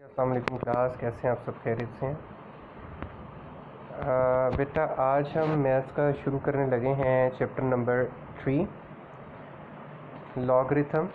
अस्सलाम वालेकुम क्लास, कैसे हैं आप सब? खैरियत से हैं? बेटा आज हम मैथ्स का शुरू करने लगे हैं चैप्टर नंबर 3 लॉगरिथम।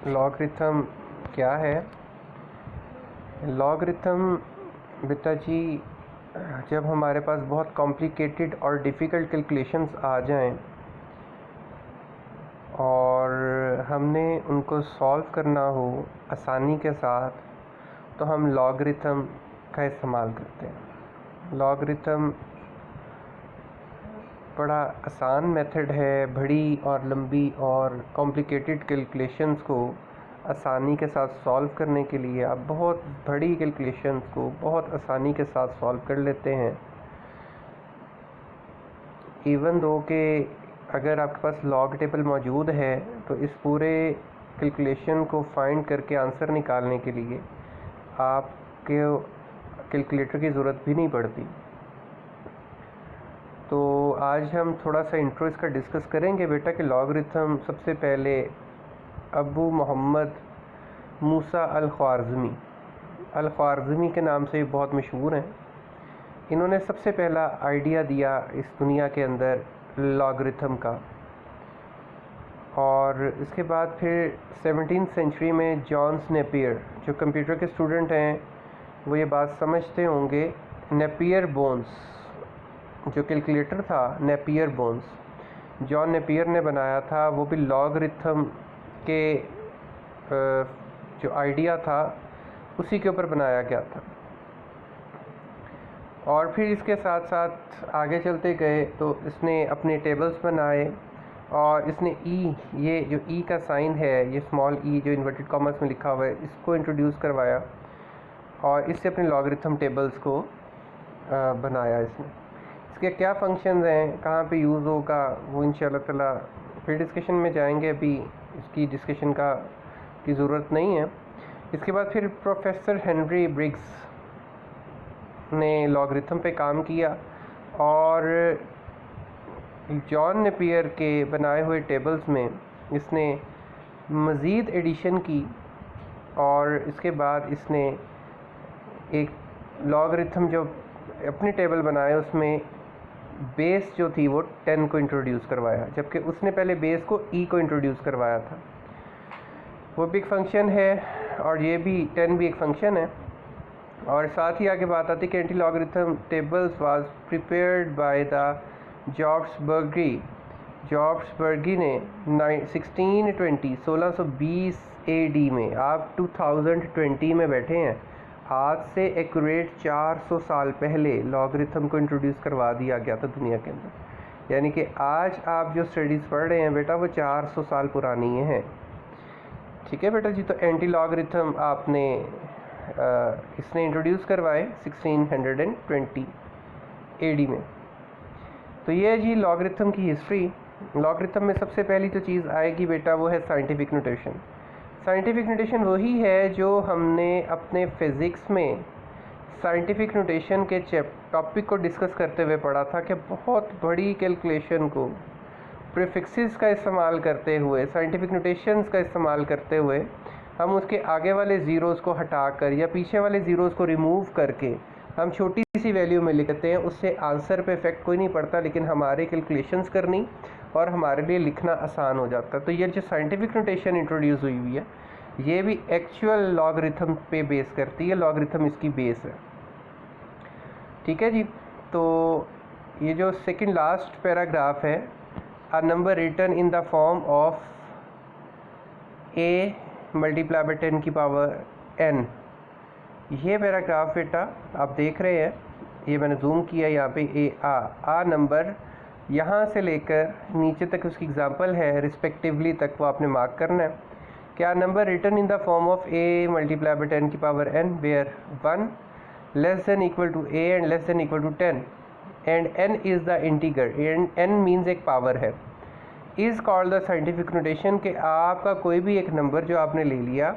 लॉगरिथम क्या है? लॉगरिथम बेटा जी जब हमारे पास बहुत कॉम्प्लिकेटेड और डिफ़िकल्ट कैलकुलेशंस आ जाएं और हमने उनको सॉल्व करना हो आसानी के साथ, तो हम लॉगरिथम का इस्तेमाल करते हैं। लॉगरिथम बड़ा आसान मेथड है बड़ी और लंबी और कॉम्प्लिकेटेड कैलकुलेशंस को आसानी के साथ सॉल्व करने के लिए। आप बहुत बड़ी कैलकुलेशंस को बहुत आसानी के साथ सॉल्व कर लेते हैं, इवन दो कि अगर आपके पास लॉग टेबल मौजूद है तो इस पूरे कैलकुलेशन को फाइंड करके आंसर निकालने के लिए आपके कैलकुलेटर की ज़रूरत भी नहीं पड़ती। तो आज हम थोड़ा सा इंट्रो इसका डिस्कस करेंगे बेटा कि लॉगरिथम सबसे पहले अबू मोहम्मद मूसा अल-ख्वारिज़मी के नाम से बहुत मशहूर हैं। इन्होंने सबसे पहला आइडिया दिया इस दुनिया के अंदर लॉगरिथम का, और इसके बाद फिर 17वीं सेंचुरी में जॉन नेपियर, जो कंप्यूटर के स्टूडेंट हैं वो ये बात समझते होंगे, नेपियर बोन्स जो कैलकुलेटर था, नेपियर बोन्स जॉन नेपियर ने बनाया था, वो भी लॉगरिथम के जो आइडिया था उसी के ऊपर बनाया गया था। और फिर इसके साथ साथ आगे चलते गए तो इसने अपने टेबल्स बनाए, और इसने ये जो ई का साइन है, ये स्मॉल ई जो इन्वर्टेड कॉमर्स में लिखा हुआ है, इसको इंट्रोड्यूस करवाया और इससे अपने लॉगरिथम टेबल्स को बनाया इसने। इसके क्या फंक्शंस हैं, कहाँ पे यूज़ होगा, वो इंशाल्लाह ताला फिर डिस्कशन में जाएंगे, अभी इसकी डिस्कशन की ज़रूरत नहीं है। इसके बाद फिर प्रोफेसर हेनरी ब्रिग्स ने लॉगरिथम पे काम किया और जॉन नेपियर के बनाए हुए टेबल्स में इसने मज़ीद एडिशन की, और इसके बाद इसने एक लॉगरिथम जो अपने टेबल बनाए उसमें बेस जो थी वो 10 को इंट्रोड्यूस करवाया, जबकि उसने पहले बेस को ई को इंट्रोड्यूस करवाया था। वो भी एक फंक्शन है और ये भी 10 भी एक फंक्शन है। और साथ ही आगे बात आती है कि anti logarithm tables was prepared by the Jobst Burgi ने 1620 AD में। आप 2020 में बैठे हैं, आज से एक्यूरेट 400 साल पहले लॉगरिथम को इंट्रोड्यूस करवा दिया गया था दुनिया के अंदर। यानी कि आज आप जो स्टडीज़ पढ़ रहे हैं बेटा वो 400 साल पुरानी हैं। ठीक है बेटा जी। तो एंटी लॉगरिथम आपने इसने इंट्रोड्यूस करवाए 1620 AD में। तो ये जी लॉगरिथम की हिस्ट्री। लॉगरिथम में सबसे पहली तो चीज़ आएगी बेटा वो है साइंटिफिक नोटेशन। साइंटिफिक नोटेशन वही है जो हमने अपने फिज़िक्स में साइंटिफिक नोटेशन के टॉपिक को डिस्कस करते हुए पढ़ा था कि बहुत बड़ी कैलकुलेशन को प्रीफिक्सेस का इस्तेमाल करते हुए, साइंटिफिक नोटेशंस का इस्तेमाल करते हुए हम उसके आगे वाले ज़ीरोज़ को हटाकर या पीछे वाले ज़ीरोज़ को रिमूव करके हम छोटी सी वैल्यू में लिखते हैं। उससे आंसर पे इफेक्ट कोई नहीं पड़ता, लेकिन हमारे कैलकुलेशंस करनी और हमारे लिए लिखना आसान हो जाता है। तो ये जो साइंटिफिक नोटेशन इंट्रोड्यूस हुई है ये भी एक्चुअल लॉगरिथम पे बेस करती है, लॉगरिथम इसकी बेस है। ठीक है जी। तो ये जो सेकंड लास्ट पैराग्राफ है, a number written in the form of a multiply by 10 की पावर n, ये पैराग्राफ बेटा आप देख रहे हैं, ये मैंने जूम किया यहाँ पे। आ नंबर यहाँ से लेकर नीचे तक उसकी एग्जांपल है रिस्पेक्टिवली तक, वो आपने मार्क करना है। क्या number written in the form of a multiply by 10 की power n where 1 less than equal to a and less than equal to 10 and n is the integer, and n means एक power है, is called the scientific notation. कि आपका कोई भी एक number जो आपने ले लिया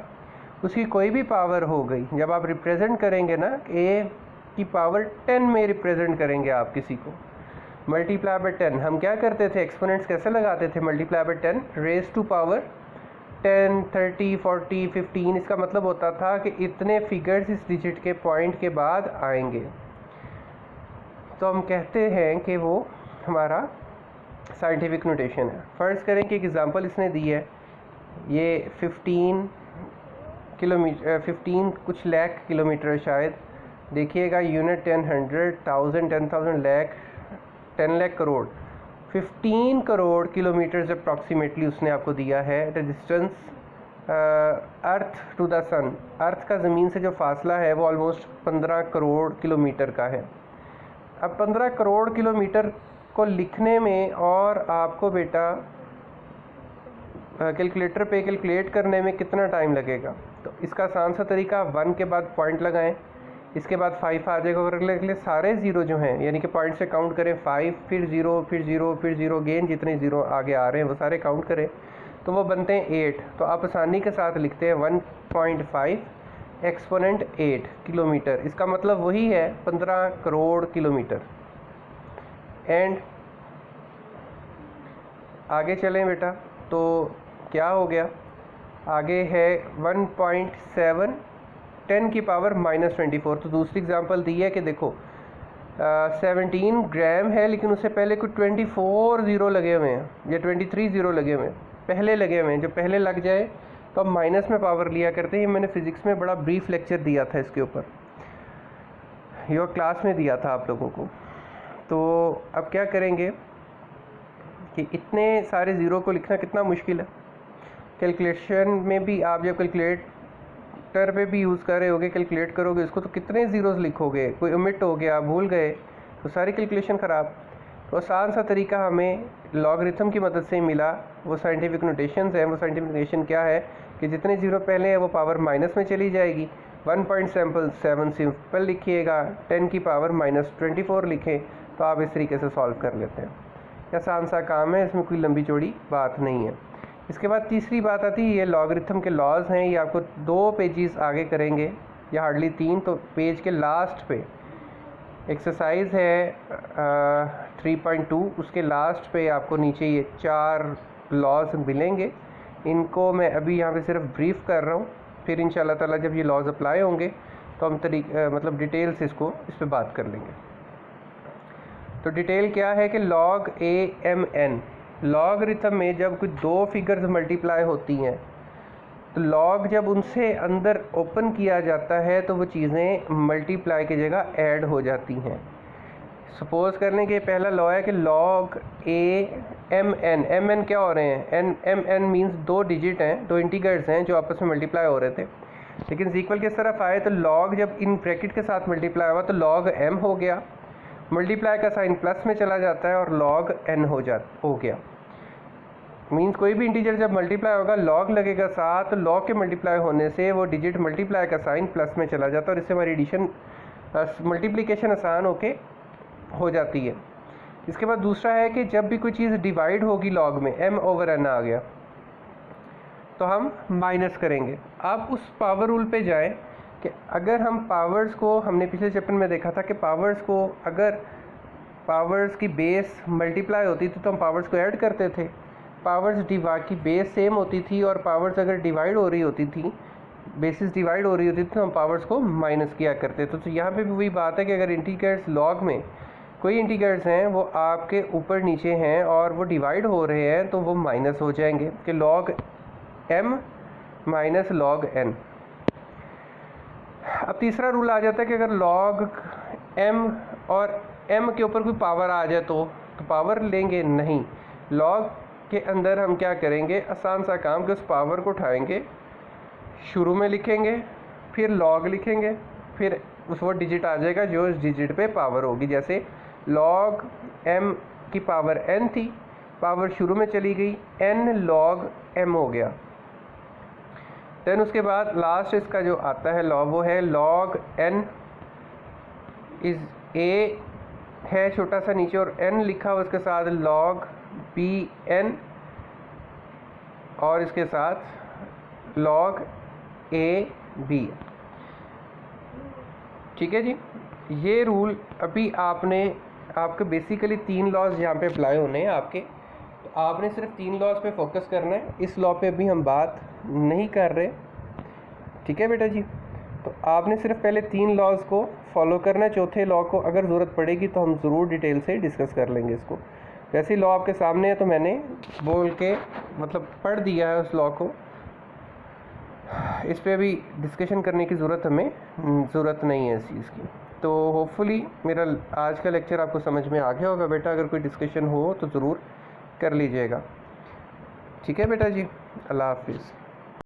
उसकी कोई भी पावर हो गई, जब आप रिप्रेजेंट करेंगे ना a की पावर 10 में रिप्रेजेंट करेंगे आप किसी को, मल्टीप्लाई बाई 10। हम क्या करते थे, एक्सपोनेंट्स कैसे लगाते थे, multiply by 10 raise to power 10, 30, 40, 15, इसका मतलब होता था कि इतने फिगर्स इस डिजिट के पॉइंट के बाद आएंगे, तो हम कहते हैं कि वो हमारा साइंटिफिक नोटेशन है। फ़र्ज़ करें कि एक एग्ज़ाम्पल इसने दी है, ये 15 किलोमीटर 15 कुछ लाख किलोमीटर शायद, देखिएगा unit 10, 100, 1000, 10,000, lakh, 10 lakh crore, 15 crore kilometres approximately उसने आपको दिया है डिस्टेंस अर्थ टू द सन। अर्थ का ज़मीन से जो फासला है वो ऑलमोस्ट 15 करोड़ किलोमीटर का है। अब 15 करोड़ किलोमीटर को लिखने में और आपको बेटा कैलकुलेटर पे कैलकुलेट करने में कितना टाइम लगेगा, तो इसका आसान सा तरीका 1 के बाद पॉइंट लगाएं, इसके बाद 5 आ जाएगा, और अगले सारे ज़ीरो जो हैं यानी कि पॉइंट से काउंट करें 5, फिर 0, फिर 0, फिर 0, गेन जितने ज़ीरो आगे आ रहे हैं वो सारे काउंट करें तो वो बनते हैं 8। तो आप आसानी के साथ लिखते हैं 1.5 एक्सपोनेंट 8 किलोमीटर, इसका मतलब वही है 15 करोड़ किलोमीटर। एंड आगे चलें बेटा, तो क्या हो गया, आगे है 1.7 10 की पावर -24। तो दूसरी एग्जांपल दी है कि देखो 17 ग्राम है, लेकिन उससे पहले कुछ 24 ज़ीरो लगे हुए हैं या 23 ज़ीरो लगे हुए हैं, पहले लगे हुए हैं। जब पहले लग जाए तो अब माइनस में पावर लिया करते हैं। मैंने फिज़िक्स में बड़ा ब्रीफ लेक्चर दिया था इसके ऊपर, योगा क्लास में दिया था आप लोगों को। तो अब क्या करेंगे कि इतने सारे ज़ीरो को लिखना कितना मुश्किल है। कैलकुलेशन में भी आप जब कैलकुलेटर पे भी यूज़ कर रहे होगे, कैलकुलेट करोगे इसको, तो कितने ज़ीरोज़ लिखोगे, कोई ओमिट हो गया, भूल गए तो सारी कैलकुलेशन ख़राब। तो आसान सा तरीका हमें लॉगरिथम की मदद से मिला, वो साइंटिफिक नोटेशंस हैं। वो साइंटिफिक नोटेशन क्या है कि जितने ज़ीरो पहले हैं वो पावर माइनस में चली जाएगी। 1.7 सिंपल लिखिएगा, 10 की पावर -24 लिखें, तो आप इस तरीके से सॉल्व कर लेते हैं। आसान सा काम है, इसमें कोई लंबी चौड़ी बात नहीं है। इसके बाद तीसरी बात आती है, ये लॉगरिथम के लॉज हैं, ये आपको 2 पेजेस आगे करेंगे या हार्डली 3। तो पेज के लास्ट पे एक्सरसाइज है 3.2, उसके लास्ट पे आपको नीचे ये 4 लॉज मिलेंगे। इनको मैं अभी यहाँ पे सिर्फ ब्रीफ कर रहा हूँ, फिर इंशाल्लाह ताला जब ये लॉज अप्लाई होंगे तो हम मतलब डिटेल्स इस पर बात कर लेंगे। तो डिटेल क्या है कि लॉग AMN, लॉगरिथम में जब कुछ 2 फिगर्स मल्टीप्लाई होती हैं तो लॉग जब उनसे अंदर ओपन किया जाता है तो वो चीज़ें मल्टीप्लाई की जगह ऐड हो जाती हैं। सपोज़ कर लें कि पहला लॉ है कि लॉग AMN, MN क्या हो रहे हैं, MN मीन्स 2 डिजिट हैं, 2 इंटीजर्स हैं जो आपस में मल्टीप्लाई हो रहे थे। लेकिन इक्वल किस तरफ आए तो लॉग जब इन ब्रैकेट के साथ मल्टीप्लाई हुआ तो लॉग M हो गया, मल्टीप्लाई का साइन प्लस में चला जाता है और लॉग n हो गया। मीन्स कोई भी इंटीजर जब मल्टीप्लाई होगा लॉग लगेगा साथ, तो लॉग के मल्टीप्लाई होने से वो डिजिट मल्टीप्लाई का साइन प्लस में चला जाता है और इससे हमारी एडिशन मल्टीप्लिकेशन आसान हो जाती है। इसके बाद दूसरा है कि जब भी कोई चीज़ डिवाइड होगी लॉग में, m/n आ गया तो हम माइनस करेंगे। आप उस पावर रूल पे जाएं कि अगर हम पावर्स को, हमने पिछले चैप्टर में देखा था कि पावर्स को, अगर पावर्स की बेस मल्टीप्लाई होती थी तो हम पावर्स को ऐड करते थे, पावर्स की बेस सेम होती थी और पावर्स अगर डिवाइड हो रही होती थी, बेसिस डिवाइड हो रही होती थी तो हम पावर्स को माइनस किया करते थे। तो यहाँ पे भी वही बात है कि अगर इंटीजर्स लॉग में कोई इंटीजर्स हैं वो आपके ऊपर नीचे हैं और वो डिवाइड हो रहे हैं तो वो माइनस हो जाएंगे कि log m minus log n। अब तीसरा रूल आ जाता है कि अगर लॉग m और m के ऊपर कोई पावर आ जाए तो पावर लेंगे नहीं। लॉग के अंदर हम क्या करेंगे, आसान सा काम कि उस पावर को उठाएंगे, शुरू में लिखेंगे, फिर लॉग लिखेंगे, फिर उस वो डिजिट आ जाएगा जो इस डिजिट पे पावर होगी। जैसे लॉग m की पावर n थी, पावर शुरू में चली गई, n लॉग m हो गया। देन उसके बाद लास्ट इसका जो आता है लॉग, वो है लॉग n इज़ a है छोटा सा नीचे और n लिखा हुआ उसके साथ लॉग bn और इसके साथ लॉग ab। ठीक है जी, ये रूल अभी आपके बेसिकली 3 लॉज यहाँ पे अप्लाई होने हैं आपके। तो आपने सिर्फ 3 लॉज पे फोकस करना है, इस लॉ पे अभी हम बात नहीं कर रहे, ठीक है बेटा जी। तो आपने सिर्फ पहले 3 लॉज को फॉलो करना है, चौथे लॉ को अगर ज़रूरत पड़ेगी तो हम ज़रूर डिटेल से डिस्कस कर लेंगे इसको। वैसे ही लॉ आपके सामने है तो मैंने बोल के मतलब पढ़ दिया है उस लॉ को, इस पर अभी डिस्कशन करने की ज़रूरत नहीं है इस चीज़ की। तो होपफुली मेरा आज का लेक्चर आपको समझ में आ गया होगा बेटा, अगर कोई डिस्कशन हो तो ज़रूर कर लीजिएगा, ठीक है बेटा जी। अल्लाह हाफिज़।